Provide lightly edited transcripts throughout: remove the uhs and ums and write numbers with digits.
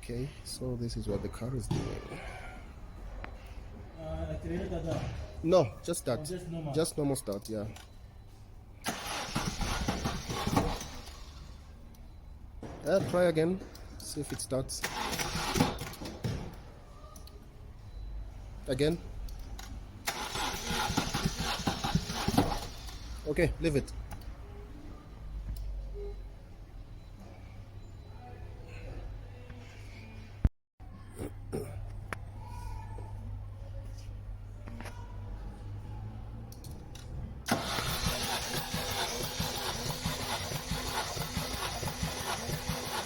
Okay, so this is what the car is doing. No, just start. Just normal start, yeah. Try again. See if it starts. Again. Okay, leave it.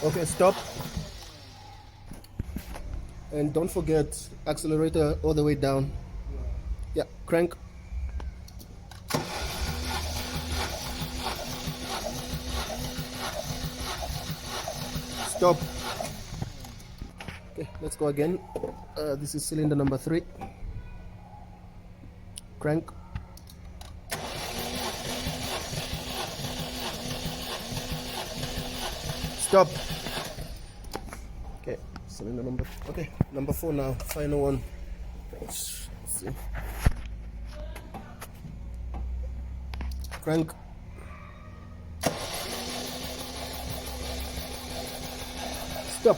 Okay, stop. And don't forget, accelerator all the way down. Yeah, crank. Stop. Okay, let's go again. This is cylinder number 3. Crank. Stop. Okay, cylinder number. Okay, number 4 now. Final one. Let's see. Crank. Stop.